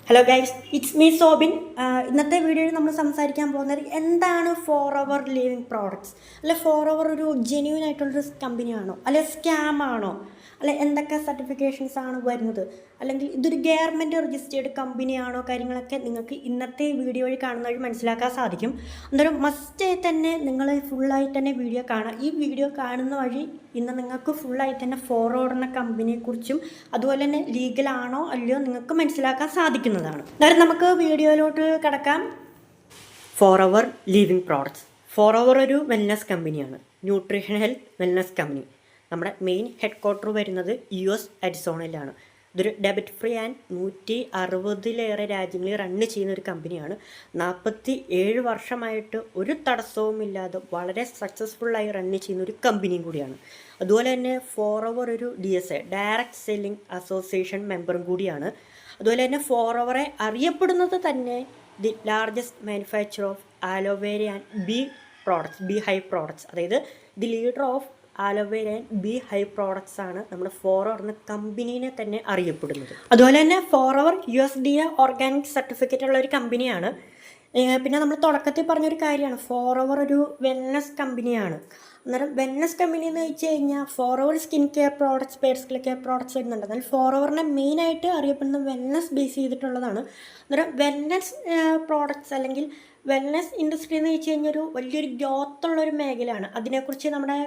Hello guys, it's me Soubin. ഇന്നത്തെ വീഡിയോയിൽ നമ്മൾ സംസാരിക്കാൻ പോകുന്നത് എന്താണ് ഫോർ അവർ ലിവിങ് പ്രോഡക്ട്സ്. അല്ലെ ഫോർ അവർ ഒരു ജെന്യൂൻ ആയിട്ടുള്ളൊരു കമ്പനിയാണോ, അല്ലെ സ്കാം ആണോ, അല്ലെ എന്തൊക്കെ സർട്ടിഫിക്കേഷൻസ് ആണ് വരുന്നത്, അല്ലെങ്കിൽ ഇതൊരു ഗവൺമെൻറ് രജിസ്റ്റേർഡ് കമ്പനിയാണോ, കാര്യങ്ങളൊക്കെ നിങ്ങൾക്ക് ഇന്നത്തെ വീഡിയോ വഴി കാണുന്ന വഴി മനസ്സിലാക്കാൻ സാധിക്കും. അന്നേരം മസ്റ്റ് തന്നെ നിങ്ങൾ ഫുള്ളായിട്ട് തന്നെ വീഡിയോ കാണാം. ഈ വീഡിയോ കാണുന്ന വഴി ഇന്ന് നിങ്ങൾക്ക് ഫുള്ളായി തന്നെ ഫോർവേഡ് എന്ന കമ്പനിയെക്കുറിച്ചും അതുപോലെ തന്നെ ലീഗലാണോ അല്ലയോ നിങ്ങൾക്ക് മനസ്സിലാക്കാൻ സാധിക്കുന്നതാണ്. അതായത് നമുക്ക് വീഡിയോയിലോട്ട് കിടക്കാം. ഫോർ അവർ ലിവിങ് പ്രോഡക്ട്സ്. ഫോർ അവർ ഒരു വെൽനസ് കമ്പനിയാണ്, ന്യൂട്രീഷൻ ഹെൽത്ത് വെൽനസ് കമ്പനി. നമ്മുടെ മെയിൻ ഹെഡ് ക്വാർട്ടർ വരുന്നത് US അരിസോണയിലാണ്. ഇതൊരു ഡെബിറ്റ് ഫ്രീ ആൻഡ് 160-ലേറെ രാജ്യങ്ങളിൽ റണ്ണ് ചെയ്യുന്ന ഒരു കമ്പനിയാണ്. 47 വർഷമായിട്ട് ഒരു തടസ്സവുമില്ലാതെ വളരെ സക്സസ്ഫുള്ളായി റണ്ണ് ചെയ്യുന്ന ഒരു കമ്പനിയും കൂടിയാണ്. അതുപോലെ തന്നെ ഫോർ അവർ ഒരു DSA ഡയറക്റ്റ് സെല്ലിംഗ് അസോസിയേഷൻ മെമ്പറും കൂടിയാണ്. അതുപോലെ തന്നെ ഫോർ അവറെ അറിയപ്പെടുന്നത് തന്നെ the largest manufacture of aloe vera and bee hive products, അതായത് the leader of aloe vera and bee hive products ആണ് നമ്മുടെ ഫോർ അവർ എന്ന കമ്പനീനെ തന്നെ അറിയപ്പെടുന്നത്. അതുപോലെ തന്നെ ഫോർ അവർ USDA ഓർഗാനിക് സർട്ടിഫിക്കറ്റ് ഉള്ള ഒരു കമ്പനിയാണ്. പിന്നെ നമ്മൾ തുടക്കത്തിൽ പറഞ്ഞൊരു കാര്യമാണ്, ഫോർ അവർ ഒരു വെൽനസ് കമ്പനിയാണ്. അന്നേരം വെൽനസ് കമ്പനി എന്ന് വെച്ച് കഴിഞ്ഞാൽ for our skin care products, personal care products വരുന്നുണ്ട്. എന്നാൽ ഫോർ അവറിനെ മെയിനായിട്ട് അറിയപ്പെടുന്ന വെൽനസ് ബേസ് ചെയ്തിട്ടുള്ളതാണ്. അന്നേരം വെൽനസ് പ്രോഡക്ട്സ് അല്ലെങ്കിൽ വെൽനസ് ഇൻഡസ്ട്രി എന്ന് വെച്ച് കഴിഞ്ഞാൽ ഒരു വലിയൊരു ഗ്രോത്തുള്ളൊരു മേഖലയാണ്. അതിനെക്കുറിച്ച് നമ്മുടെ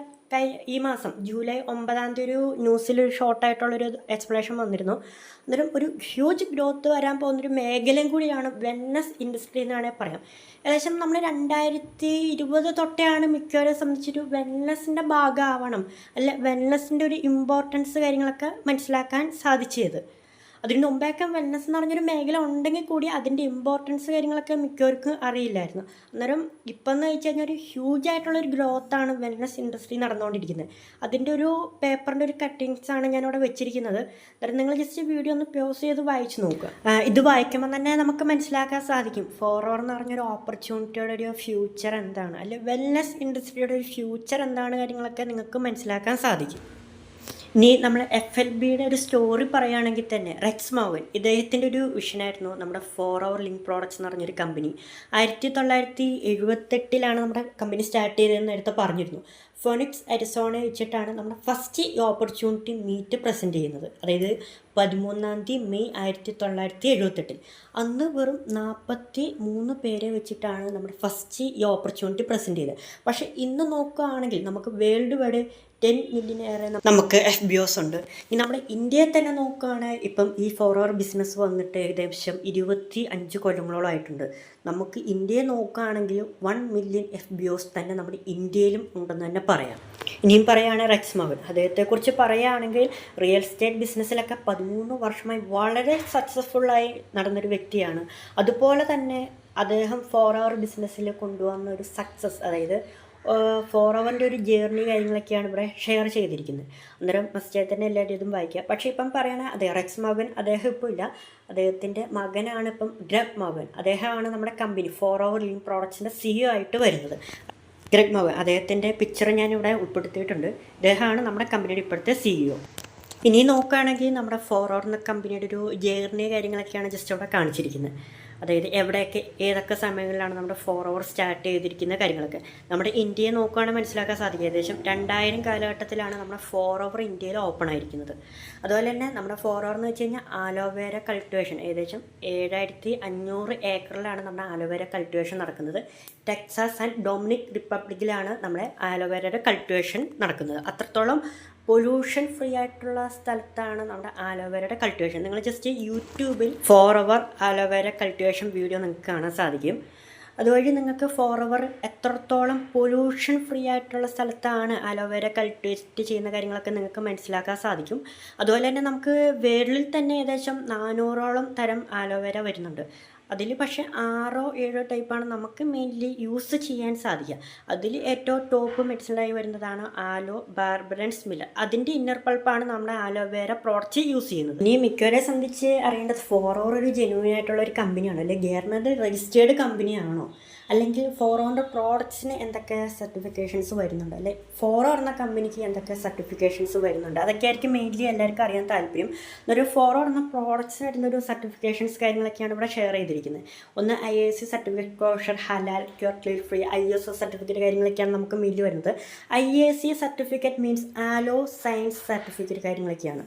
ഈ മാസം ജൂലൈ 9 ഒരു ന്യൂസിലൊരു ഷോർട്ടായിട്ടുള്ളൊരു എക്സ്പ്ലനേഷൻ വന്നിരുന്നു. അന്നേരം ഒരു ഹ്യൂജ് ഗ്രോത്ത് വരാൻ പോകുന്നൊരു മേഖലയും കൂടിയാണ് വെൽനസ് ഇൻഡസ്ട്രി എന്ന് വേണമെങ്കിൽ പറയാം. ഏകദേശം നമ്മൾ 2020 തൊട്ടെയാണ് മിക്കവരെ സംബന്ധിച്ചൊരു വെൽനസിൻ്റെ ഭാഗമാവണം, അല്ല വെൽനസിൻ്റെ ഒരു ഇമ്പോർട്ടൻസ് കാര്യങ്ങളൊക്കെ മനസ്സിലാക്കാൻ സാധിച്ചത്. അതിന് മുമ്പേയൊക്കെ വെൽനസ് എന്ന് പറഞ്ഞൊരു മേഖല ഉണ്ടെങ്കിൽ കൂടി അതിൻ്റെ ഇമ്പോർട്ടൻസ് കാര്യങ്ങളൊക്കെ മിക്കവർക്കും അറിയില്ലായിരുന്നു. അന്നേരം ഇപ്പം എന്ന് വെച്ച് കഴിഞ്ഞാൽ ഒരു ഹ്യൂജ് ആയിട്ടുള്ളൊരു ഗ്രോത്താണ് വെൽനസ് ഇൻഡസ്ട്രി നടന്നുകൊണ്ടിരിക്കുന്നത്. അതിൻ്റെ ഒരു പേപ്പറിൻ്റെ ഒരു കട്ടിങ്സാണ് ഞാനിവിടെ വെച്ചിരിക്കുന്നത്. അന്നേരം നിങ്ങൾ ജസ്റ്റ് വീഡിയോ ഒന്ന് പോസ് ചെയ്ത് വായിച്ച് നോക്കുക. ഇത് വായിക്കുമ്പോൾ തന്നെ നമുക്ക് മനസ്സിലാക്കാൻ സാധിക്കും ഫോർ അവർ എന്ന് പറഞ്ഞൊരു ഓപ്പർച്യൂണിറ്റിയുടെ ഒരു ഫ്യൂച്ചർ എന്താണ്, അല്ലെങ്കിൽ വെൽനസ് ഇൻഡസ്ട്രിയുടെ ഒരു ഫ്യൂച്ചർ എന്താണ്, കാര്യങ്ങളൊക്കെ നിങ്ങൾക്ക് മനസ്സിലാക്കാൻ സാധിക്കും. ഇനി നമ്മൾ FLBയുടെ ഒരു സ്റ്റോറി പറയുകയാണെങ്കിൽ തന്നെ റെക്സ് മോവൻ ഇദ്ദേഹത്തിൻ്റെ ഒരു വിഷനായിരുന്നു നമ്മുടെ ഫോർ അവർ ലിങ്ക് പ്രോഡക്ട്സ് എന്ന് പറഞ്ഞൊരു കമ്പനി. 1978 നമ്മുടെ കമ്പനി സ്റ്റാർട്ട് ചെയ്തതെന്ന് നേരത്തെ പറഞ്ഞിരുന്നു. ഫോണിക്സ് അരിസോണ വെച്ചിട്ടാണ് നമ്മുടെ ഫസ്റ്റ് ഈ ഓപ്പർച്യൂണിറ്റി മീറ്റ് പ്രസൻറ്റ് ചെയ്യുന്നത്. അതായത് 13 മെയ് 1978. അന്ന് വെറും 43 പേരെ വെച്ചിട്ടാണ് നമ്മുടെ ഫസ്റ്റ് ഈ ഓപ്പർച്യൂണിറ്റി പ്രസൻറ്റ് ചെയ്തത്. പക്ഷേ ഇന്ന് നോക്കുകയാണെങ്കിൽ നമുക്ക് വേൾഡ് വൈഡ് 10 മില്യണേറെ നമുക്ക് FBOs ഉണ്ട്. ഇനി നമ്മുടെ ഇന്ത്യയിൽ തന്നെ നോക്കുകയാണെങ്കിൽ ഇപ്പം ഈ ഫോർ അവർ ബിസിനസ് വന്നിട്ട് ഏകദേശം 25 കൊല്ലങ്ങളോളം ആയിട്ടുണ്ട്. നമുക്ക് ഇന്ത്യയെ നോക്കുകയാണെങ്കിൽ 1 മില്യൺ FBOs തന്നെ നമ്മുടെ ഇന്ത്യയിലും ഉണ്ടെന്ന് തന്നെ പറയാം. ഇനിയും പറയുകയാണെങ്കിൽ റെക്സ് മോവൻ, അദ്ദേഹത്തെക്കുറിച്ച് പറയുകയാണെങ്കിൽ റിയൽ എസ്റ്റേറ്റ് ബിസിനസ്സിലൊക്കെ 13 വർഷമായി വളരെ സക്സസ്ഫുള്ളായി നടന്നൊരു വ്യക്തിയാണ്. അതുപോലെ തന്നെ അദ്ദേഹം ഫോർ അവർ ബിസിനസ്സിൽ കൊണ്ടുവന്ന ഒരു സക്സസ്, അതായത് ഫോർ അവറിൻ്റെ ഒരു ജേർണി കാര്യങ്ങളൊക്കെയാണ് ഇവിടെ ഷെയർ ചെയ്തിരിക്കുന്നത്. അന്നേരം മസ്റ്റായി തന്നെ എല്ലാവരും ഇതും വായിക്കുക. പക്ഷേ ഇപ്പം പറയുകയാണെങ്കിൽ അതെ റെക്സ് മോവൻ അദ്ദേഹം ഇപ്പോൾ ഇല്ല, അദ്ദേഹത്തിൻ്റെ മകനാണ് ഇപ്പം ഗ്രെഗ് മോവൻ. അദ്ദേഹമാണ് നമ്മുടെ കമ്പനി ഫോർ അവർ ലിവിങ് പ്രോഡക്ട്സിൻ്റെ CEO ആയിട്ട് വരുന്നത്. ഗ്രെഗ് മോവൻ അദ്ദേഹത്തിൻ്റെ പിക്ചർ ഞാനിവിടെ ഉൾപ്പെടുത്തിയിട്ടുണ്ട്. അദ്ദേഹമാണ് നമ്മുടെ കമ്പനിയുടെ ഇപ്പോഴത്തെ CEO. ഇനി നോക്കുകയാണെങ്കിൽ നമ്മുടെ ഫോർ അവർ എന്ന കമ്പനിയുടെ ഒരു ജേർണി കാര്യങ്ങളൊക്കെയാണ് ജസ്റ്റ് അവിടെ കാണിച്ചിരിക്കുന്നത്. അതായത് എവിടെയൊക്കെ ഏതൊക്കെ സമയങ്ങളിലാണ് നമ്മുടെ ഫോർ അവർ സ്റ്റാർട്ട് ചെയ്തിരിക്കുന്ന കാര്യങ്ങളൊക്കെ നമ്മുടെ ഇന്ത്യയെ നോക്കുകയാണെങ്കിൽ മനസ്സിലാക്കാൻ സാധിക്കും. ഏകദേശം 2000 കാലഘട്ടത്തിലാണ് നമ്മുടെ ഫോർ അവർ ഇന്ത്യയിൽ ഓപ്പൺ ആയിരിക്കുന്നത്. അതുപോലെ തന്നെ നമ്മുടെ ഫോർ അവർ എന്ന് വെച്ച് കഴിഞ്ഞാൽ ആലോവേര കൾട്ടിവേഷൻ ഏകദേശം 7500 ഏക്കറിലാണ് നമ്മുടെ ആലോവേര കൾട്ടിവേഷൻ നടക്കുന്നത്. ടെക്സാസ് ആൻഡ് ഡൊമിനിക് റിപ്പബ്ലിക്കിലാണ് നമ്മുടെ ആലോവേരയുടെ കൾട്ടിവേഷൻ നടക്കുന്നത്. അത്രത്തോളം പൊല്യൂഷൻ ഫ്രീ ആയിട്ടുള്ള സ്ഥലത്താണ് നമ്മുടെ ആലോവേരയുടെ കൾട്ടിവേഷൻ. നിങ്ങൾ ജസ്റ്റ് യൂട്യൂബിൽ ഫോർ അവർ ആലോവേര കൾട്ടിവേഷൻ വീഡിയോ നിങ്ങൾക്ക് കാണാൻ സാധിക്കും. അതുവഴി നിങ്ങൾക്ക് ഫോർ അവർ എത്രത്തോളം പൊല്യൂഷൻ ഫ്രീ ആയിട്ടുള്ള സ്ഥലത്താണ് ആലോവേര കൾട്ടിവേറ്റ് ചെയ്യുന്ന കാര്യങ്ങളൊക്കെ നിങ്ങൾക്ക് മനസ്സിലാക്കാൻ സാധിക്കും. അതുപോലെ തന്നെ നമുക്ക് വേൾഡിൽ തന്നെ ഏകദേശം 400ഓളം തരം ആലോവേര വരുന്നുണ്ട്. അതിൽ പക്ഷേ 6-7 ടൈപ്പാണ് നമുക്ക് മെയിൻലി യൂസ് ചെയ്യാൻ സാധിക്കുക. അതിൽ ഏറ്റവും ടോപ്പ് മെഡിസിനായി വരുന്നതാണ് ആലോ ബാർബറൻസ് മില്ലർ. അതിൻ്റെ ഇന്നർ പൾപ്പാണ് നമ്മുടെ ആലോവേര പ്രോഡക്റ്റ് യൂസ് ചെയ്യുന്നത്. ഇനി മിക്കവരെ സംബന്ധിച്ച് അറിയേണ്ടത് ഫോർ അവർ ഒരു ജെന്യൂൻ ആയിട്ടുള്ള ഒരു കമ്പനിയാണോ, അല്ലെങ്കിൽ ഗവൺമെൻറ് രജിസ്റ്റേർഡ് കമ്പനിയാണോ, അല്ലെങ്കിൽ ഫോറോവറിൻ്റെ പ്രോഡക്ട്സിന് എന്തൊക്കെ സർട്ടിഫിക്കേഷൻസ് വരുന്നുണ്ട്, അല്ലെ ഫോറോവർ എന്ന കമ്പനിക്ക് എന്തൊക്കെ സർട്ടിഫിക്കേഷൻസ് വരുന്നുണ്ട്, അതൊക്കെ ആയിരിക്കും മെയിൻലി എല്ലാവർക്കും അറിയാൻ താല്പര്യം. ഒരു ഫോറോവർ എന്ന പ്രോഡക്ട്സിന് വരുന്നൊരു സർട്ടിഫിക്കേഷൻസ് കാര്യങ്ങളൊക്കെയാണ് ഇവിടെ ഷെയർ ചെയ്തിരിക്കുന്നത്. ഒന്ന് IAC സർട്ടിഫിക്കറ്റ്, കോഷർ, ഹലാൽ, ക്യൂർ, ഫ്രീ, ISO സർട്ടിഫിക്കറ്റ് കാര്യങ്ങളൊക്കെയാണ് നമുക്ക് മെയിൻലി വരുന്നത്. IAC സർട്ടിഫിക്കറ്റ് മീൻസ് ആലോ സയൻസ് സർട്ടിഫിക്കറ്റ് കാര്യങ്ങളൊക്കെയാണ്.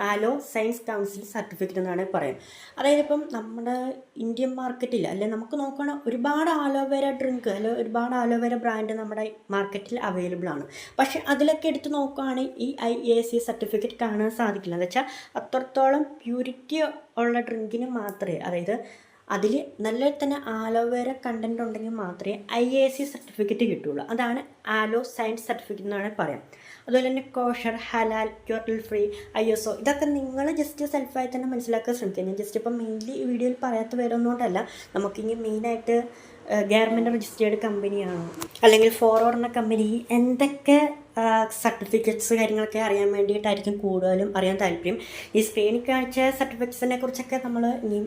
ആലോ സയൻസ് കൗൺസിൽ സർട്ടിഫിക്കറ്റ് എന്നാണ് പറയാം. അതായത് ഇപ്പം നമ്മുടെ ഇന്ത്യൻ മാർക്കറ്റിൽ അല്ലെങ്കിൽ നമുക്ക് നോക്കുകയാണെങ്കിൽ ഒരുപാട് ആലോവേര ഡ്രിങ്ക് അല്ലെങ്കിൽ ഒരുപാട് ആലോവേര ബ്രാൻഡ് നമ്മുടെ മാർക്കറ്റിൽ അവൈലബിൾ ആണ്. പക്ഷേ അതിലൊക്കെ എടുത്ത് നോക്കുകയാണെങ്കിൽ ഈ IAC സർട്ടിഫിക്കറ്റ് കാണാൻ സാധിക്കില്ല. എന്ന് വെച്ചാൽ അത്രത്തോളം പ്യൂരിറ്റി ഉള്ള ഡ്രിങ്കിന് മാത്രമേ, അതായത് അതിൽ നല്ല തന്നെ ആലോവേര കണ്ടൻറ് ഉണ്ടെങ്കിൽ മാത്രമേ IAC സർട്ടിഫിക്കറ്റ് കിട്ടുള്ളൂ. അതാണ് ആലോ സയൻസ് സർട്ടിഫിക്കറ്റ് എന്നാണ് പറയാം. അതുപോലെ തന്നെ കോഷർ, ഹലാൽ, ക്യൂർ, ഫ്രീ, ISO ഇതൊക്കെ നിങ്ങൾ ജസ്റ്റ് സെൽഫായി തന്നെ മനസ്സിലാക്കാൻ ശ്രമിക്കുക. ഞാൻ ജസ്റ്റ് ഇപ്പം മെയിൻലി ഈ വീഡിയോയിൽ പറയാത്ത വരുന്നതുകൊണ്ടല്ല, നമുക്കിനി മെയിനായിട്ട് ഗവൺമെൻറ് രജിസ്റ്റേർഡ് കമ്പനിയാണോ അല്ലെങ്കിൽ ഫോറോവർ എന്ന കമ്പനി എന്തൊക്കെ സർട്ടിഫിക്കറ്റ്സ് കാര്യങ്ങളൊക്കെ അറിയാൻ വേണ്ടിയിട്ടായിരിക്കും കൂടുതലും അറിയാൻ താല്പര്യം. ഈ സ്ക്രീനിൽ കാണിച്ച സർട്ടിഫിക്കറ്റ്സിനെ കുറിച്ചൊക്കെ നമ്മൾ ഇനി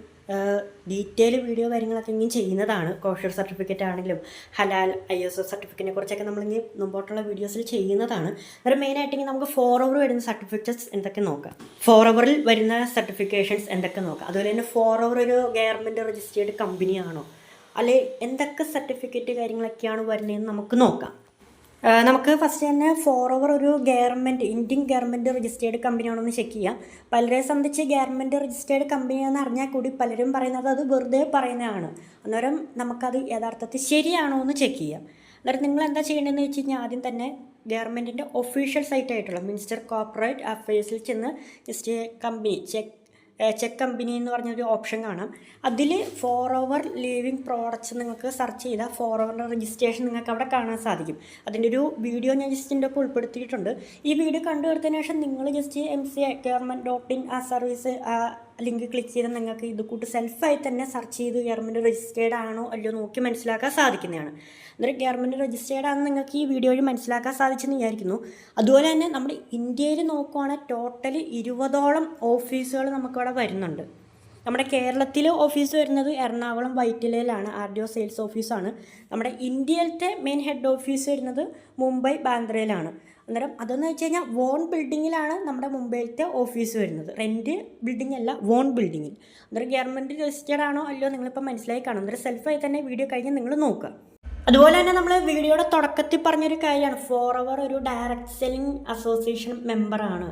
ഡീറ്റെയിൽ വീഡിയോ കാര്യങ്ങളൊക്കെ ഇനി ചെയ്യുന്നതാണ്. കോഷർ സർട്ടിഫിക്കറ്റ് ആണെങ്കിലും ഹലാൽ, ISO സർട്ടിഫിക്കറ്റിനെ കുറിച്ചൊക്കെ നമ്മളിനി മുമ്പോട്ടുള്ള വീഡിയോസിൽ ചെയ്യുന്നതാണ്. അന്നേരം മെയിനായിട്ട് ഇനി നമുക്ക് ഫോറോവർ വരുന്ന സർട്ടിഫിക്കറ്റ്സ് എന്തൊക്കെ നോക്കാം, ഫോറോവറിൽ വരുന്ന സർട്ടിഫിക്കേഷൻസ് എന്തൊക്കെ നോക്കാം. അതുപോലെ തന്നെ ഫോറോവർ ഒരു ഗവൺമെൻറ് രജിസ്റ്റേർഡ് കമ്പനിയാണോ, അല്ലെ എന്തൊക്കെ സർട്ടിഫിക്കറ്റ് കാര്യങ്ങളൊക്കെയാണ് വരുന്നതെന്ന് നമുക്ക് നോക്കാം. നമുക്ക് ഫസ്റ്റ് തന്നെ ഫോറോവർ ഒരു ഇന്ത്യൻ ഗവൺമെൻറ് രജിസ്റ്റേർഡ് കമ്പനിയാണോ എന്ന് ചെക്ക് ചെയ്യാം. പലരെ സംബന്ധിച്ച് ഗവൺമെൻറ് രജിസ്റ്റേർഡ് കമ്പനിയാണെന്ന് അറിഞ്ഞാൽ കൂടി പലരും പറയുന്നത് അത് വെറുതെ പറയുന്നതാണ്. അന്നേരം നമുക്കത് യഥാർത്ഥത്തിൽ ശരിയാണോ എന്ന് ചെക്ക് ചെയ്യാം. അന്നേരം നിങ്ങൾ എന്താ ചെയ്യേണ്ടതെന്ന് വെച്ച് കഴിഞ്ഞാൽ ആദ്യം തന്നെ ഗവൺമെൻറ്റിൻ്റെ ഒഫീഷ്യൽ സൈറ്റായിട്ടുള്ള മിനിസ്റ്റർ കോർപ്പറേറ്റ് അഫയേഴ്സിൽ ചെന്ന് ജസ്റ്റ് കമ്പനി ചെക്ക് കമ്പനി എന്ന് പറഞ്ഞൊരു ഓപ്ഷൻ കാണാം. അതിൽ ഫോറോവർ ലിവിങ് പ്രോഡക്ട്സ് നിങ്ങൾക്ക് സെർച്ച് ചെയ്താൽ ഫോറോവറിൻ്റെ രജിസ്ട്രേഷൻ നിങ്ങൾക്ക് അവിടെ കാണാൻ സാധിക്കും. അതിൻ്റെ ഒരു വീഡിയോ ഞാൻ ജസ്റ്റിൻ്റെ ഒപ്പം ഉൾപ്പെടുത്തിയിട്ടുണ്ട്. ഈ വീഡിയോ കണ്ടു തീർത്തതിന് ശേഷം നിങ്ങൾ ജസ്റ്റ് MCA government.in ആ സർവീസ് ലിങ്ക് ക്ലിക്ക് ചെയ്താൽ നിങ്ങൾക്ക് ഇത് കൂട്ട് സെൽഫായി തന്നെ സെർച്ച് ചെയ്ത് ഗവൺമെൻറ് രജിസ്റ്റേർഡ് ആണോ അല്ലയോ നോക്കി മനസ്സിലാക്കാൻ സാധിക്കുന്നതാണ്. അന്നേരം ഗവൺമെൻറ് രജിസ്റ്റേർഡ് ആണെന്ന് നിങ്ങൾക്ക് ഈ വീഡിയോ വഴി മനസ്സിലാക്കാൻ സാധിച്ചെന്ന് വിചാരിക്കുന്നു. അതുപോലെ തന്നെ നമ്മുടെ ഇന്ത്യയിൽ നോക്കുവാണെങ്കിൽ ടോട്ടൽ 20ഓളം ഓഫീസുകൾ നമുക്കിവിടെ വരുന്നുണ്ട്. നമ്മുടെ കേരളത്തിൽ ഓഫീസ് വരുന്നത് എറണാകുളം വൈറ്റിലയിലാണ്, RDO സെയിൽസ് ഓഫീസാണ്. നമ്മുടെ ഇന്ത്യയിലത്തെ മെയിൻ ഹെഡ് ഓഫീസ് വരുന്നത് മുംബൈ ബാന്ദ്രയിലാണ്. അന്നേരം അതെന്ന് വെച്ച് കഴിഞ്ഞാൽ വോൺ ബിൽഡിങ്ങിലാണ് നമ്മുടെ മുംബൈയിലത്തെ ഓഫീസ് വരുന്നത്. റെൻറ്റ് ബിൽഡിംഗ് അല്ല, വോൺ ബിൽഡിങ്ങിൽ. അന്നേരം ഗവൺമെൻറ് രജിസ്റ്റേർഡ് ആണോ അല്ലയോ നിങ്ങളിപ്പോൾ മനസ്സിലായി കാണും. അന്നേരം സെൽഫായി തന്നെ വീഡിയോ കഴിഞ്ഞ് നിങ്ങൾ നോക്കുക. അതുപോലെ തന്നെ നമ്മൾ വീഡിയോയുടെ തുടക്കത്തിൽ പറഞ്ഞൊരു കാര്യമാണ്, ഫോറോവർ ഒരു ഡയറക്റ്റ് സെല്ലിംഗ് അസോസിയേഷൻ മെമ്പറാണ്.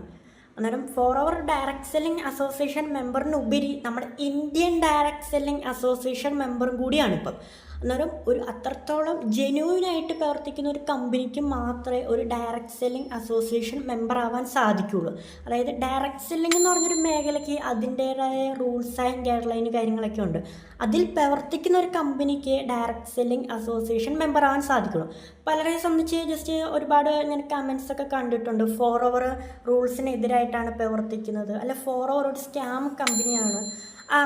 അന്നേരം ഫോറോവർ ഡയറക്റ്റ് സെല്ലിംഗ് അസോസിയേഷൻ മെമ്പറിനുപരി നമ്മുടെ ഇന്ത്യൻ ഡയറക്റ്റ് സെല്ലിംഗ് അസോസിയേഷൻ മെമ്പറും കൂടിയാണിപ്പം. അന്നേരം ഒരു അത്രത്തോളം ജെന്യൂനായിട്ട് പ്രവർത്തിക്കുന്ന ഒരു കമ്പനിക്ക് മാത്രമേ ഒരു ഡയറക്റ്റ് സെല്ലിംഗ് അസോസിയേഷൻ മെമ്പർ ആവാൻ സാധിക്കുകയുള്ളൂ. അതായത് ഡയറക്റ്റ് സെല്ലിംഗ് എന്ന് പറഞ്ഞൊരു മേഖലയ്ക്ക് അതിൻ്റേതായ റൂൾസ് ആൻഡ് ഗൈഡ് ലൈൻ കാര്യങ്ങളൊക്കെ ഉണ്ട്. അതിൽ പ്രവർത്തിക്കുന്ന ഒരു കമ്പനിക്ക് ഡയറക്റ്റ് സെല്ലിംഗ് അസോസിയേഷൻ മെമ്പർ ആവാൻ സാധിക്കുള്ളൂ. പലരെ സംബന്ധിച്ച് ജസ്റ്റ് ഒരുപാട് ഞാൻ കമൻസ് ഒക്കെ കണ്ടിട്ടുണ്ട്, ഫോറോവർ റൂൾസിനെതിരായിട്ടാണ് പ്രവർത്തിക്കുന്നത്, അല്ല ഫോറോവർ ഒരു സ്കാം കമ്പനിയാണ്.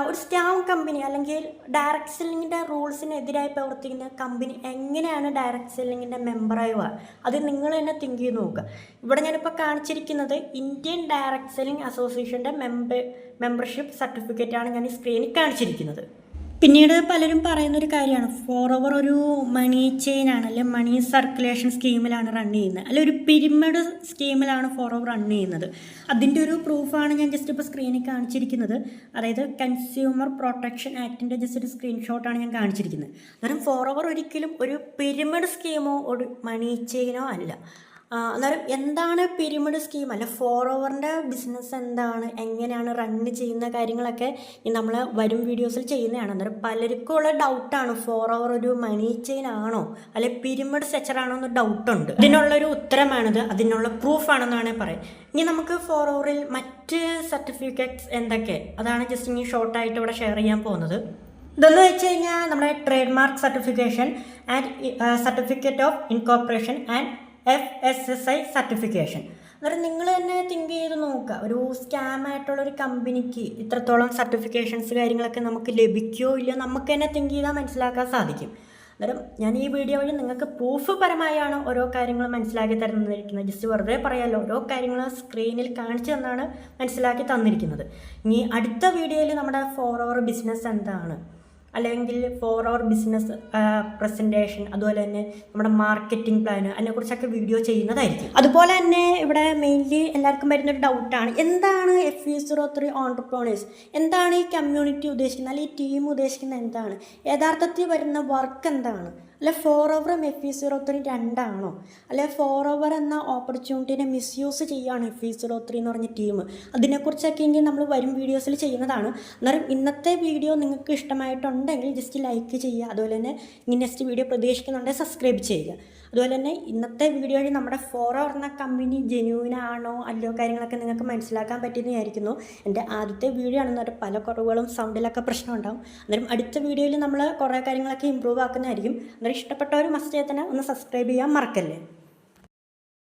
ഒരു സ്കാം കമ്പനി അല്ലെങ്കിൽ ഡയറക്റ്റ് സെല്ലിങ്ങിൻ്റെ റൂൾസിനെതിരായി പ്രവർത്തിക്കുന്ന കമ്പനി എങ്ങനെയാണ് ഡയറക്റ്റ് സെല്ലിങ്ങിൻ്റെ മെമ്പറായുക? അത് നിങ്ങൾ തന്നെ തിങ്ക് ചെയ്ത് നോക്കുക. ഇവിടെ ഞാനിപ്പോൾ കാണിച്ചിരിക്കുന്നത് ഇന്ത്യൻ ഡയറക്റ്റ് സെല്ലിംഗ് അസോസിയേഷൻ്റെ മെമ്പർഷിപ്പ് സർട്ടിഫിക്കറ്റാണ് ഞാൻ ഈ സ്ക്രീനിൽ കാണിച്ചിരിക്കുന്നത്. പിന്നീട് പലരും പറയുന്നൊരു കാര്യമാണ്, ഫോറോവർ ഒരു മണി ചെയിനാണ്, അല്ലെങ്കിൽ മണി സർക്കുലേഷൻ സ്കീമിലാണ് റൺ ചെയ്യുന്നത്, അല്ലെങ്കിൽ ഒരു പിരമിഡ് സ്കീമിലാണ് ഫോറോവർ റൺ ചെയ്യുന്നത്. അതിൻ്റെ ഒരു പ്രൂഫാണ് ഞാൻ ജസ്റ്റ് ഇപ്പോൾ സ്ക്രീനിൽ കാണിച്ചിരിക്കുന്നത്. അതായത് കൺസ്യൂമർ പ്രൊട്ടക്ഷൻ ആക്ടിൻ്റെ ജസ്റ്റ് ഒരു സ്ക്രീൻഷോട്ടാണ് ഞാൻ കാണിച്ചിരിക്കുന്നത്. അന്നേരം ഫോറോവർ ഒരിക്കലും ഒരു പിരമിഡ് സ്കീമോ ഒരു മണി ചെയിനോ അല്ല. അന്നേരം എന്താണ് പിരമിഡ് സ്കീം, അല്ല ഫോറോവറിൻ്റെ ബിസിനസ് എന്താണ്, എങ്ങനെയാണ് റണ്ണ് ചെയ്യുന്ന കാര്യങ്ങളൊക്കെ നമ്മൾ വരും വീഡിയോസിൽ ചെയ്യുന്നതാണ്. അന്നേരം പലർക്കും ഉള്ള ഡൗട്ടാണ്, ഫോറോവർ ഒരു മണി ചെയിൻ ആണോ അല്ലെ പിരമിഡ് സ്ട്രക്ചർ ആണോ എന്ന് ഡൗട്ടുണ്ട്. അതിനുള്ളൊരു ഉത്തരമാണിത്, അതിനുള്ള പ്രൂഫാണെന്നാണ് പറയാം. ഇനി നമുക്ക് ഫോറോവറിൽ മറ്റ് സർട്ടിഫിക്കറ്റ്സ് എന്തൊക്കെ, അതാണ് ജസ്റ്റ് ഇനി ഷോർട്ടായിട്ട് ഇവിടെ ഷെയർ ചെയ്യാൻ പോകുന്നത്. ഇതെന്ന് വെച്ച് കഴിഞ്ഞാൽ നമ്മുടെ trade mark certification and certificate of incorporation and FSSI certification. അന്നേരം നിങ്ങൾ തന്നെ തിങ്ക് ചെയ്ത് നോക്കുക, ഒരു സ്കാമായിട്ടുള്ളൊരു കമ്പനിക്ക് ഇത്രത്തോളം സർട്ടിഫിക്കേഷൻസ് കാര്യങ്ങളൊക്കെ നമുക്ക് ലഭിക്കുമോ ഇല്ലയോ നമുക്ക് തന്നെ തിങ്ക് ചെയ്താൽ മനസ്സിലാക്കാൻ സാധിക്കും. അന്നേരം ഞാൻ ഈ വീഡിയോ വഴി നിങ്ങൾക്ക് പ്രൂഫ് പരമായാണ് ഓരോ കാര്യങ്ങൾ മനസ്സിലാക്കി തന്നിരിക്കുന്നത്. ജസ്റ്റ് വെറുതെ പറയാമല്ലോ, ഓരോ കാര്യങ്ങൾ സ്ക്രീനിൽ കാണിച്ചു തന്നാണ് മനസ്സിലാക്കി തന്നിരിക്കുന്നത്. ഇനി അടുത്ത വീഡിയോയിൽ നമ്മുടെ ഫോറോവർ ബിസിനസ് എന്താണ്, അല്ലെങ്കിൽ ഫോർ അവർ ബിസിനസ് പ്രസൻറ്റേഷൻ, അതുപോലെ തന്നെ നമ്മുടെ മാർക്കറ്റിംഗ് പ്ലാൻ, അതിനെക്കുറിച്ചൊക്കെ വീഡിയോ ചെയ്യുന്നതായിരിക്കും. അതുപോലെ തന്നെ ഇവിടെ മെയിൻലി എല്ലാവർക്കും വരുന്നൊരു ഡൗട്ടാണ്, എന്താണ് FE03 ഓൺടർപ്രണേഴ്സ്, എന്താണ് ഈ കമ്മ്യൂണിറ്റി ഉദ്ദേശിക്കുന്നത്, അല്ലെങ്കിൽ ഈ ടീം ഉദ്ദേശിക്കുന്നത് എന്താണ്, യഥാർത്ഥത്തിൽ വരുന്ന വർക്ക് എന്താണ്, അല്ലെ ഫോറവറും FE03 രണ്ടാണോ, അല്ലെ ഫോറവർ എന്ന ഓപ്പർച്യൂണിറ്റീനെ മിസ്യൂസ് ചെയ്യുകയാണ് FE03 എന്ന് പറഞ്ഞ ടീം. അതിനെക്കുറിച്ചൊക്കെ എങ്കിൽ നമ്മൾ വരും വീഡിയോസിൽ ചെയ്യുന്നതാണ്. അന്നേരം ഇന്നത്തെ വീഡിയോ നിങ്ങൾക്ക് ഇഷ്ടമായിട്ടുണ്ടെങ്കിൽ ജസ്റ്റ് ലൈക്ക് ചെയ്യുക, അതുപോലെ തന്നെ ഇനി നെക്സ്റ്റ് വീഡിയോ പ്രതീക്ഷിക്കുന്നുണ്ടെങ്കിൽ സബ്സ്ക്രൈബ് ചെയ്യുക. അതുപോലെ തന്നെ ഇന്നത്തെ വീഡിയോ വഴി നമ്മുടെ ഫോറവർ എന്ന കമ്പനി ജെന്യൂനാണോ അല്ലയോ കാര്യങ്ങളൊക്കെ നിങ്ങൾക്ക് മനസ്സിലാക്കാൻ പറ്റിയെന്ന് വിചാരിക്കുന്നു. എൻ്റെ ആദ്യത്തെ വീഡിയോ ആണെന്നൊരു പല കുറവുകളും സൗണ്ടിലൊക്കെ പ്രശ്നം ഉണ്ടാകും. അന്നേരം അടുത്ത വീഡിയോയിൽ നമ്മൾ കുറേ കാര്യങ്ങളൊക്കെ ഇമ്പ്രൂവ് ആക്കുന്നതായിരിക്കും. അന്നേരം ഇഷ്ടപ്പെട്ടവർ മസ്റ്റ് തന്നെ ഒന്ന് സബ്സ്ക്രൈബ് ചെയ്യാൻ മറക്കല്ലേ.